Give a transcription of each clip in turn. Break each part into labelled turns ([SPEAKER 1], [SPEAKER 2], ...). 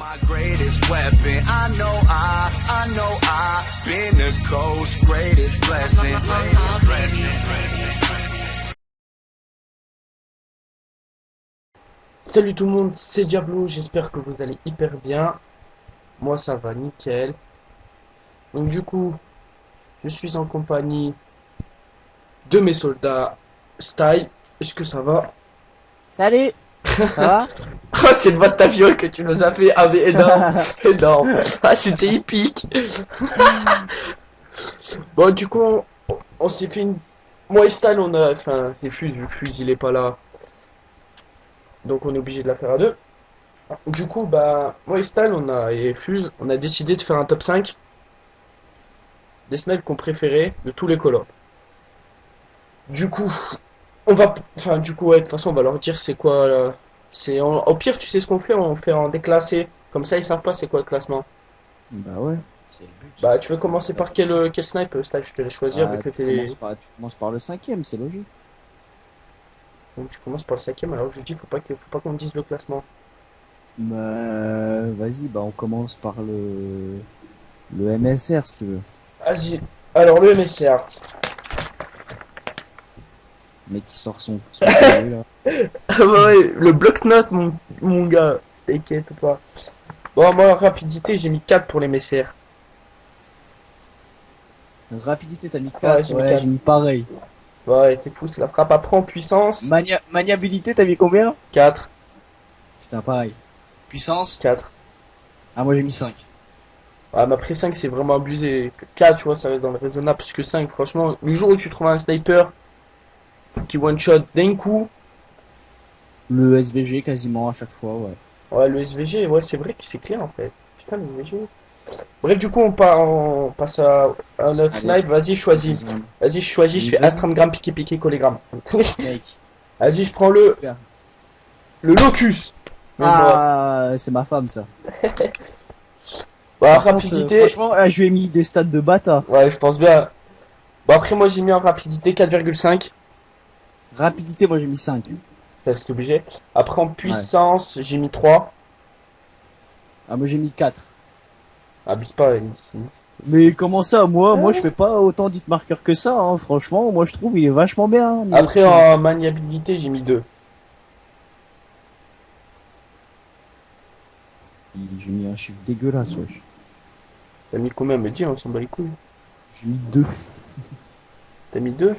[SPEAKER 1] My greatest weapon. I know I've been the coast's greatest blessing.
[SPEAKER 2] Salut tout le monde, c'est Diablo, j'espère que vous allez hyper bien. Moi ça va nickel. Donc du coup, je suis en compagnie de mes soldats style. Est-ce que ça va?
[SPEAKER 3] Salut, ça va?
[SPEAKER 2] Oh, c'est le voix de ta viole que tu nous as fait. Ah mais énorme, énorme. Ah c'était épique. Bon du coup, on s'est fait une... Moi et style, on a... Enfin, les Fuse, vu que Fuse il est pas là. Donc on est obligé de la faire à deux. Du coup, bah, moi et Stal, et Fuse, on a décidé de faire un top 5 des snipes qu'on préférait de tous les colos. Du coup, ouais, de toute façon, on va leur dire c'est quoi, au pire, tu sais ce qu'on fait, on fait en déclassé. Comme ça, ils savent pas c'est quoi le classement.
[SPEAKER 3] Bah ouais, c'est le but.
[SPEAKER 2] Bah, tu veux commencer par quel snipe, Stal, je te laisse choisir, vu
[SPEAKER 3] Bah,
[SPEAKER 2] que
[SPEAKER 3] tu commences par le cinquième, c'est logique.
[SPEAKER 2] Donc, tu commences par le cinquième, alors je dis, faut pas qu'on dise le classement.
[SPEAKER 3] Bah, vas-y, bah on commence par le MSR si tu veux.
[SPEAKER 2] Vas-y, alors le MSR.
[SPEAKER 3] Le mec qui sort son cahier, là.
[SPEAKER 2] Ah bah ouais, le bloc-notes, mon gars, t'inquiète pas. Bon, moi, rapidité, j'ai mis 4 pour les MSR.
[SPEAKER 3] Rapidité, t'as mis
[SPEAKER 2] Ouais,
[SPEAKER 3] 4,
[SPEAKER 2] j'ai mis
[SPEAKER 3] ouais,
[SPEAKER 2] 4.
[SPEAKER 3] j'ai mis pareil.
[SPEAKER 2] Ouais, t'es fou, c'est la frappe après en puissance.
[SPEAKER 3] Maniabilité, t'as mis combien?
[SPEAKER 2] 4,
[SPEAKER 3] Putain, pareil. Puissance?
[SPEAKER 2] 4.
[SPEAKER 3] Ah, moi j'ai mis 5.
[SPEAKER 2] Ouais, mais après 5, c'est vraiment abusé. 4, tu vois, ça reste dans le raisonnable. Parce que 5, franchement, le jour où tu trouves un sniper qui one-shot d'un coup,
[SPEAKER 3] Le SVG quasiment à chaque fois, ouais.
[SPEAKER 2] ouais, le SVG, ouais, c'est vrai que c'est clair en fait. Putain, le SVG. Bref, du coup, on passe à notre
[SPEAKER 3] Allez,
[SPEAKER 2] snipe. Vas-y, choisis.
[SPEAKER 3] vas-y,
[SPEAKER 2] Vas-y, je choisis, je fais
[SPEAKER 3] vas-y.
[SPEAKER 2] astramgramme, piqué, piqué, collégramme.
[SPEAKER 3] Mec,
[SPEAKER 2] Vas-y, je prends
[SPEAKER 3] super.
[SPEAKER 2] le locus. Même moi.
[SPEAKER 3] Ah, c'est ma femme ça.
[SPEAKER 2] Bah,
[SPEAKER 3] Par contre,
[SPEAKER 2] rapidité.
[SPEAKER 3] franchement, je lui ai mis des stats de bâtard.
[SPEAKER 2] Ouais, je pense bien. Bon, après, moi, j'ai mis en rapidité 4,5.
[SPEAKER 3] Rapidité, moi j'ai mis 5.
[SPEAKER 2] Ça, c'est obligé. Après, en
[SPEAKER 3] Ouais.
[SPEAKER 2] puissance, j'ai mis 3.
[SPEAKER 3] Ah, moi j'ai mis 4.
[SPEAKER 2] Abuse pas.
[SPEAKER 3] Mais comment ça, moi je fais pas autant d'hit marqueurs que ça, hein. Franchement, moi je trouve il est vachement bien, hein, niveau
[SPEAKER 2] Après,
[SPEAKER 3] kill.
[SPEAKER 2] en maniabilité, j'ai mis 2.
[SPEAKER 3] J'ai mis un chiffre dégueulasse, wesh.
[SPEAKER 2] T'as mis combien? Me dis, on s'en bat les couilles.
[SPEAKER 3] J'ai mis 2.
[SPEAKER 2] T'as mis 2?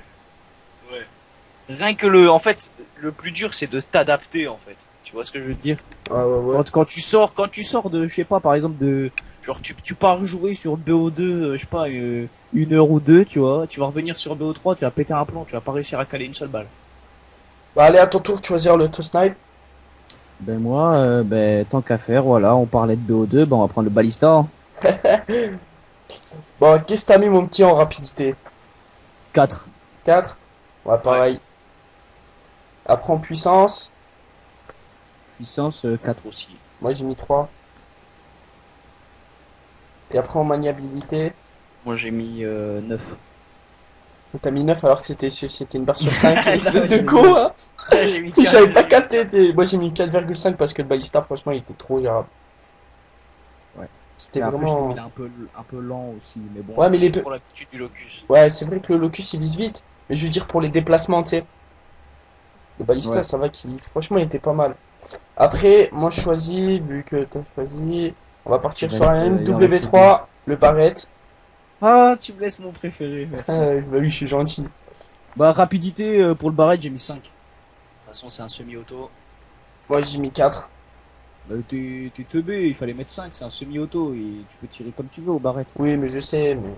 [SPEAKER 4] Rien que en fait, le plus dur, c'est de t'adapter, en fait. Tu vois ce que je veux te dire?
[SPEAKER 2] Ah ouais, ouais.
[SPEAKER 3] Quand tu sors de, je sais pas, par exemple genre tu pars jouer sur BO2, je sais pas, 1 heure ou deux, tu vois, tu vas revenir sur BO3, tu vas péter un plomb, tu vas pas réussir à caler une seule balle.
[SPEAKER 2] Bah, allez, à ton tour de choisir le to snipe.
[SPEAKER 3] Ben moi, tant qu'à faire, voilà, on parlait de BO2, ben on va prendre le Ballista, hein.
[SPEAKER 2] Bon, qu'est-ce que t'as mis, mon petit, en rapidité?
[SPEAKER 3] 4.
[SPEAKER 2] 4. Ouais, pareil. Après, en puissance,
[SPEAKER 3] Puissance, 4 aussi.
[SPEAKER 2] moi, j'ai mis 3. Et après, en maniabilité,
[SPEAKER 4] Moi, j'ai mis 9.
[SPEAKER 2] t'as mis 9 alors que c'était une barre sur 5. Espèce de
[SPEAKER 3] j'ai
[SPEAKER 2] con,
[SPEAKER 3] mis-
[SPEAKER 2] hein.
[SPEAKER 4] J'ai mis 4.
[SPEAKER 2] J'avais pas capté. Moi, j'ai mis 4,5 parce que le Ballista, franchement, il était trop gérable.
[SPEAKER 3] Ouais.
[SPEAKER 2] C'était
[SPEAKER 3] Mais après, je trouve
[SPEAKER 2] vraiment.
[SPEAKER 3] il est un peu lent aussi, mais bon.
[SPEAKER 2] Ouais, mais
[SPEAKER 4] J'ai trop l'habitude du locus.
[SPEAKER 2] ouais, c'est vrai que le Locus il vise vite. Mais je veux dire pour les déplacements, tu sais. Le Ballista,
[SPEAKER 3] Ouais.
[SPEAKER 2] ça va franchement, il était pas mal. Après, moi je choisis, vu que t'as choisi, on va partir
[SPEAKER 3] Il
[SPEAKER 2] sur
[SPEAKER 3] reste,
[SPEAKER 2] un
[SPEAKER 3] il en reste
[SPEAKER 2] MW3, le Barrett.
[SPEAKER 3] Ah, tu me laisses mon préféré, merci.
[SPEAKER 2] Bah oui, je suis gentil.
[SPEAKER 3] Bah, rapidité, pour le barrette, j'ai mis 5.
[SPEAKER 4] De toute façon, c'est un semi-auto.
[SPEAKER 2] Moi j'ai mis 4.
[SPEAKER 3] Bah, t'es teubé, il fallait mettre 5, c'est un semi-auto, et tu peux tirer comme tu veux au barrette.
[SPEAKER 2] Oui, mais je sais, mais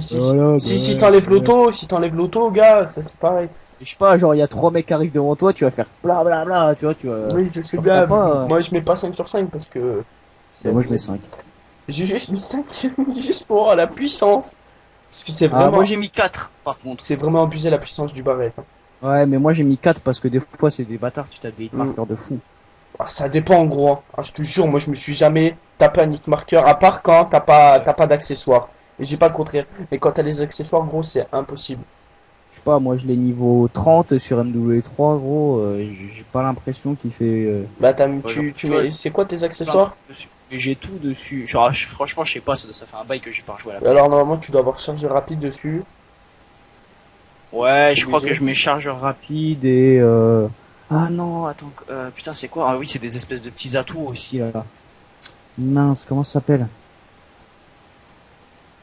[SPEAKER 3] Voilà,
[SPEAKER 2] si
[SPEAKER 3] bah,
[SPEAKER 2] t'enlèves
[SPEAKER 3] ouais.
[SPEAKER 2] l'auto, si t'enlèves l'auto, gars, ça c'est pareil.
[SPEAKER 3] Je sais pas, genre, il y a 3 mecs qui arrivent devant toi, tu vas faire bla bla bla, tu vois,
[SPEAKER 2] Oui, je sais
[SPEAKER 3] genre, t'as
[SPEAKER 2] bien.
[SPEAKER 3] pas,
[SPEAKER 2] Moi je mets pas 5 sur 5 parce que
[SPEAKER 3] bah, moi, je mets 5.
[SPEAKER 2] j'ai juste mis 5 juste pour avoir la puissance. Parce que
[SPEAKER 3] Ah,
[SPEAKER 4] Moi, j'ai mis 4, par contre.
[SPEAKER 2] c'est vraiment abusé la puissance du Barrett, hein.
[SPEAKER 3] ouais, mais moi, j'ai mis 4 parce que des fois, c'est des bâtards, tu tapes des hit
[SPEAKER 2] Mm.
[SPEAKER 3] marqueurs de fou.
[SPEAKER 2] Ah, ça dépend en gros, hein. Ah, je te jure, moi je me suis jamais tapé un hit marker, à part quand t'as pas d'accessoires. Et j'ai pas le contraire. Mais quand t'as les accessoires, gros, c'est impossible.
[SPEAKER 3] Je sais pas, moi, je l'ai niveau 30 sur MW3, gros, j'ai pas l'impression qu'il fait,
[SPEAKER 2] Bah
[SPEAKER 4] Ouais, genre,
[SPEAKER 2] tu
[SPEAKER 4] tu vois,
[SPEAKER 2] mets. C'est quoi tes
[SPEAKER 4] plein de
[SPEAKER 2] accessoires?
[SPEAKER 4] trucs dessus.
[SPEAKER 3] Mais j'ai tout dessus. Genre, franchement, je sais pas, ça fait un bail que j'ai pas rejoué à la
[SPEAKER 2] Alors normalement tu dois avoir charge rapide dessus.
[SPEAKER 3] Ouais, je crois
[SPEAKER 2] Obligé.
[SPEAKER 3] que je mets chargeur rapide et ah non, attends, putain, c'est quoi? Ah oui, c'est des espèces de petits atouts aussi là. Mince, comment ça s'appelle?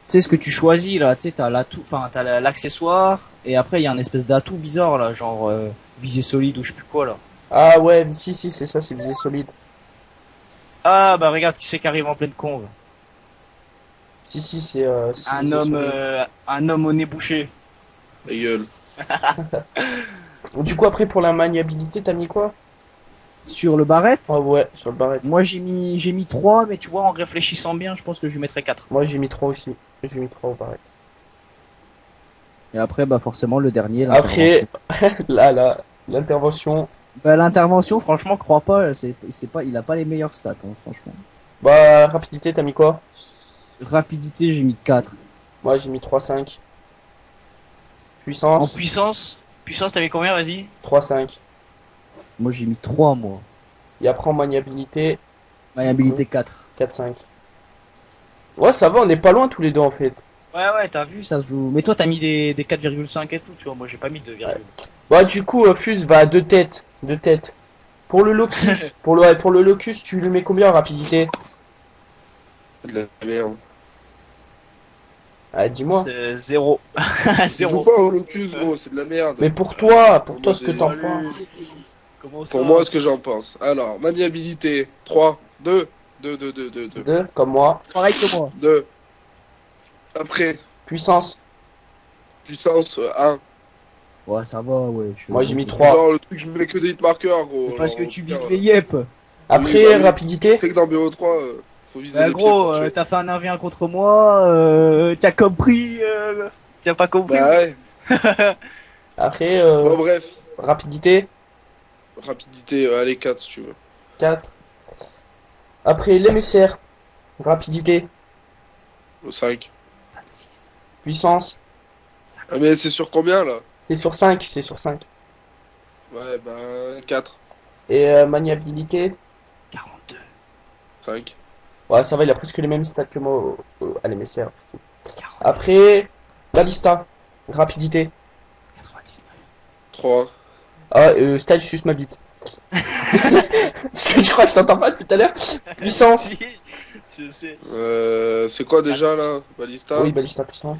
[SPEAKER 3] Tu sais ce que tu choisis là, tu sais, t'as l'atout, enfin t'as l'accessoire et après il y a un espèce d'atout bizarre là, genre visée solide ou je sais plus quoi là.
[SPEAKER 2] Ah ouais, si c'est ça, c'est visé solide.
[SPEAKER 3] Ah bah regarde qui c'est qui arrive en pleine conve.
[SPEAKER 2] Si c'est visé solide.
[SPEAKER 3] Un homme au nez bouché.
[SPEAKER 5] Ta gueule.
[SPEAKER 2] Du coup après pour la maniabilité t'as mis quoi?
[SPEAKER 3] Sur le barrette,
[SPEAKER 2] Ah ouais, sur le barrette.
[SPEAKER 3] moi j'ai mis 3 mais tu vois en réfléchissant bien, je pense que je mettrais 4.
[SPEAKER 2] Moi j'ai mis 3 aussi. J'ai mis 3 au barrette.
[SPEAKER 3] Et après bah forcément le dernier
[SPEAKER 2] Après là l'intervention.
[SPEAKER 3] bah, l'intervention franchement crois pas, c'est pas il a pas les meilleures stats hein, franchement.
[SPEAKER 2] Bah rapidité t'as mis quoi?
[SPEAKER 3] Rapidité, j'ai mis 4.
[SPEAKER 2] Moi j'ai mis 3-5.
[SPEAKER 4] En
[SPEAKER 2] Puissance
[SPEAKER 4] puissance, t'avais combien, vas-y?
[SPEAKER 2] 3-5.
[SPEAKER 3] Moi j'ai mis 3 moi.
[SPEAKER 2] Et après en maniabilité
[SPEAKER 3] Maniabilité 4.
[SPEAKER 2] 4-5. Ouais ça va, on est pas loin tous les deux en fait.
[SPEAKER 4] Ouais, t'as vu?
[SPEAKER 3] Vu ça se joue. Mais toi t'as mis des 4,5 et tout, tu vois, moi j'ai pas mis de 2,
[SPEAKER 2] Bah du coup Fuse va à 2 têtes. 2 têtes. Pour le locus, pour le locus, tu lui mets combien en rapidité?
[SPEAKER 5] C'est de la merde.
[SPEAKER 2] Ah dis-moi.
[SPEAKER 4] 0.
[SPEAKER 5] Je
[SPEAKER 4] 0.
[SPEAKER 5] joue pas au locus, gros, c'est de la merde.
[SPEAKER 2] Mais pour toi
[SPEAKER 5] Pour
[SPEAKER 2] ce que
[SPEAKER 5] moi,
[SPEAKER 2] t'en
[SPEAKER 5] des-
[SPEAKER 2] penses.
[SPEAKER 4] Comment ça?
[SPEAKER 5] Pour moi, ce que j'en pense. Alors, maniabilité, 3, 2, 2.
[SPEAKER 2] 2 comme moi.
[SPEAKER 3] Pareil que moi.
[SPEAKER 5] 2. Après,
[SPEAKER 2] Puissance.
[SPEAKER 5] puissance, 1.
[SPEAKER 3] Ouais, ça va, ouais.
[SPEAKER 2] Moi, j'ai mis 3.
[SPEAKER 5] Genre, le truc, je mets que des hitmarkers, gros.
[SPEAKER 3] C'est parce que
[SPEAKER 5] Alors,
[SPEAKER 3] tu
[SPEAKER 5] putain,
[SPEAKER 3] vises les yep.
[SPEAKER 2] Après
[SPEAKER 5] bah oui.
[SPEAKER 2] rapidité.
[SPEAKER 5] Tu sais que dans BO3, faut viser
[SPEAKER 3] Bah
[SPEAKER 5] les
[SPEAKER 3] gros,
[SPEAKER 5] pieds.
[SPEAKER 3] t'as fait un 1v1 contre moi, t'as compris,
[SPEAKER 4] T'as pas compris?
[SPEAKER 5] Bah ouais.
[SPEAKER 2] Après
[SPEAKER 5] Bon, bref.
[SPEAKER 2] rapidité.
[SPEAKER 5] Rapidité, allez, 4 si tu veux.
[SPEAKER 2] 4. Après l'émissaire. Rapidité.
[SPEAKER 5] 5.
[SPEAKER 3] 26.
[SPEAKER 2] Puissance.
[SPEAKER 5] Ah, mais c'est sur combien, là?
[SPEAKER 2] C'est sur 5. C'est sur 5.
[SPEAKER 5] Ouais, bah, 4.
[SPEAKER 2] Et maniabilité.
[SPEAKER 3] 42.
[SPEAKER 5] 5.
[SPEAKER 2] Ouais, ça va, il a presque les mêmes stats que moi à l'émissaire.
[SPEAKER 3] 40.
[SPEAKER 2] Après balista. Rapidité.
[SPEAKER 3] 99.
[SPEAKER 5] 3.
[SPEAKER 2] Ah, style suce ma bite. Parce que je crois que je t'entends pas depuis tout à l'heure. Puissance.
[SPEAKER 4] Si, je sais.
[SPEAKER 5] C'est quoi déjà, là? Balista?
[SPEAKER 2] Oui, balista puissance.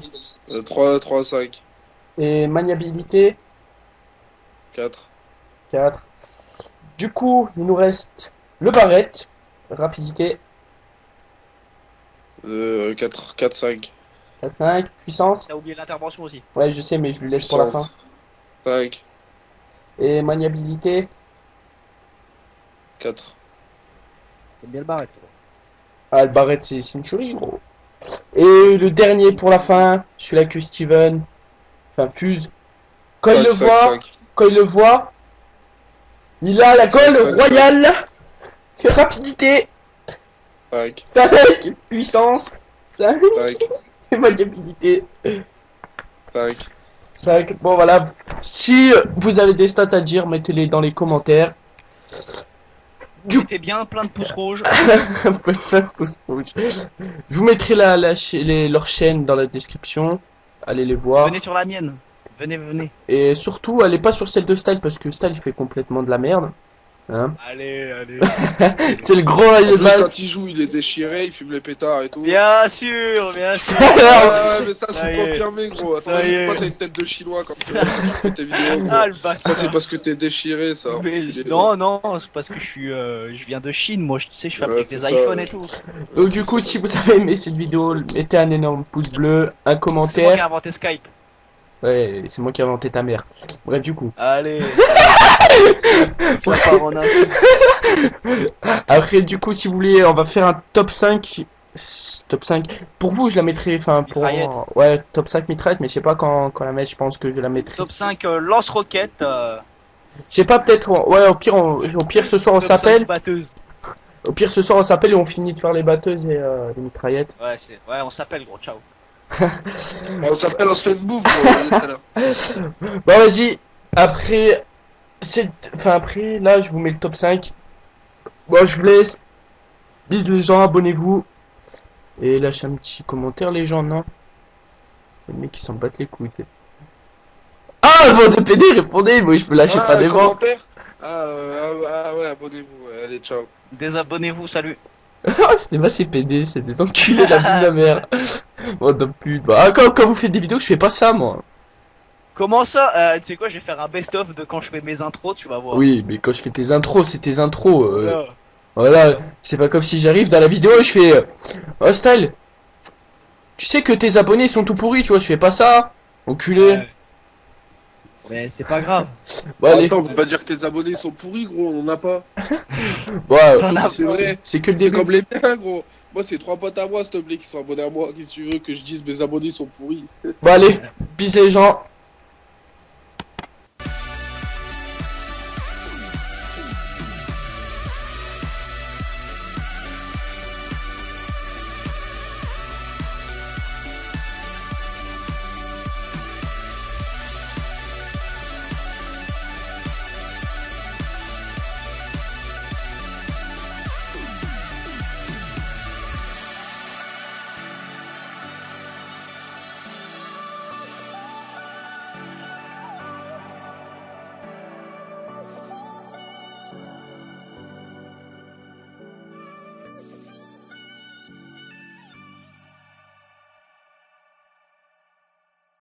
[SPEAKER 5] 3, 3, 5.
[SPEAKER 2] Et maniabilité.
[SPEAKER 5] 4.
[SPEAKER 2] 4. Du coup, il nous reste le barrette. Rapidité.
[SPEAKER 5] 4, 4, 5.
[SPEAKER 2] 4, 5. Puissance.
[SPEAKER 4] T'as oublié l'intervention aussi.
[SPEAKER 2] Ouais, je sais, mais je lui laisse pour la fin.
[SPEAKER 5] 5.
[SPEAKER 2] Et maniabilité.
[SPEAKER 5] 4.
[SPEAKER 3] T'aimes bien le barrette, toi.
[SPEAKER 2] Ah, le barrette, c'est une tuerie, gros. Et le dernier pour la fin, celui-là que Steven, enfin Fuse, quand il le voit, il a la goal
[SPEAKER 5] 5.
[SPEAKER 2] royale. Rapidité.
[SPEAKER 5] 5.
[SPEAKER 2] 5. Puissance. 5.
[SPEAKER 5] 5.
[SPEAKER 2] Et maniabilité.
[SPEAKER 5] 5.
[SPEAKER 2] 5. Bon, voilà. Si vous avez des stats à dire, mettez-les dans les commentaires.
[SPEAKER 4] Mettez bien plein de pouces rouges.
[SPEAKER 2] Vous pouvez faire pouce rouge. Je vous mettrai leur chaîne dans la description. Allez les voir.
[SPEAKER 4] Venez sur la mienne. Venez.
[SPEAKER 2] Et surtout, allez pas sur celle de Style parce que Style il fait complètement de la merde. Hein.
[SPEAKER 4] Allez.
[SPEAKER 2] C'est le gros
[SPEAKER 5] En
[SPEAKER 2] rail de
[SPEAKER 5] plus,
[SPEAKER 2] base.
[SPEAKER 5] quand il joue, il est déchiré, il fume les pétards et tout.
[SPEAKER 4] Bien sûr.
[SPEAKER 5] Ouais, mais ça,
[SPEAKER 4] Ça
[SPEAKER 5] c'est
[SPEAKER 4] y est.
[SPEAKER 5] confirmé, gros. Attends,
[SPEAKER 4] Ça y est.
[SPEAKER 5] pourquoi t'as une tête de chinois quand
[SPEAKER 4] Ça-
[SPEAKER 5] tu fais tes vidéos, gros.
[SPEAKER 4] Ah le bâtard.
[SPEAKER 5] Ça, c'est parce que t'es déchiré, ça.
[SPEAKER 4] Mais non, c'est parce que je viens de Chine, moi, tu sais, je fabrique
[SPEAKER 5] Ouais,
[SPEAKER 4] des
[SPEAKER 5] c'est ça,
[SPEAKER 4] iPhones
[SPEAKER 5] ouais.
[SPEAKER 4] et tout.
[SPEAKER 2] Donc du coup, si vous avez aimé cette vidéo, mettez un énorme pouce bleu, un
[SPEAKER 4] C'est moi qui ai
[SPEAKER 2] commentaire.
[SPEAKER 4] inventé Skype.
[SPEAKER 2] Ouais, c'est moi qui ai inventé ta mère. Bref, du coup.
[SPEAKER 4] Allez. Ça part en insulte.
[SPEAKER 2] Après, du coup, si vous voulez, on va faire un top 5. Top 5. Pour vous, je la mettrai, enfin, pour.
[SPEAKER 4] Mitraillette.
[SPEAKER 2] Ouais, top 5 mitraillette, mais je sais pas quand la mettre, je pense que je la mettrai.
[SPEAKER 4] Top 5 lance-roquettes.
[SPEAKER 2] Je sais pas, peut-être, ouais, au pire, ce soir, on
[SPEAKER 4] top 5
[SPEAKER 2] s'appelle.
[SPEAKER 4] batteuse.
[SPEAKER 2] Au pire, ce soir, on s'appelle et on finit de faire les batteuses et les mitraillettes.
[SPEAKER 4] Ouais, on s'appelle, gros, ciao.
[SPEAKER 5] On s'appelle, on se fait une bouffe, gros, tout à l'heure.
[SPEAKER 2] Bon, vas-y. Après, là, je vous mets le top 5. Bon, je vous laisse. Bise les gens, abonnez-vous. Et lâchez un petit commentaire, les gens, non? Les mecs, ils s'en battent les couilles. T'sais. Ah, bon de PD, répondez, moi je peux lâcher pas des vents.
[SPEAKER 5] commentaire ouais, abonnez-vous. Allez, ciao.
[SPEAKER 4] Désabonnez-vous, salut.
[SPEAKER 2] Ah, c'était pas ces PD, c'est des enculés, la vie de la mère. Bon, de pute. Bah, quand vous faites des vidéos, je fais pas ça, moi.
[SPEAKER 4] Comment ça tu sais quoi, je vais faire un best-of de quand je fais mes intros, tu vas voir.
[SPEAKER 2] Oui, mais quand je fais tes intros, c'est tes intros.
[SPEAKER 4] Voilà.
[SPEAKER 2] Voilà, c'est pas comme si j'arrive dans la vidéo et je fais Hostile, tu sais que tes abonnés sont tout pourris, tu vois, je fais pas ça, enculé.
[SPEAKER 4] Ouais. Mais c'est pas grave.
[SPEAKER 2] Bon, allez,
[SPEAKER 5] Attends, on peut pas dire que tes abonnés sont pourris, gros, on en a pas.
[SPEAKER 2] bon,
[SPEAKER 4] T'en as
[SPEAKER 5] C'est vrai.
[SPEAKER 2] c'est que le
[SPEAKER 5] C'est
[SPEAKER 2] début.
[SPEAKER 5] comme les miens, gros. Moi, c'est 3 potes à moi, s'il te plaît, qui sont abonnés à moi. Qu'est-ce que tu veux que je dise mes abonnés sont pourris?
[SPEAKER 2] Bon, allez, bisous les gens.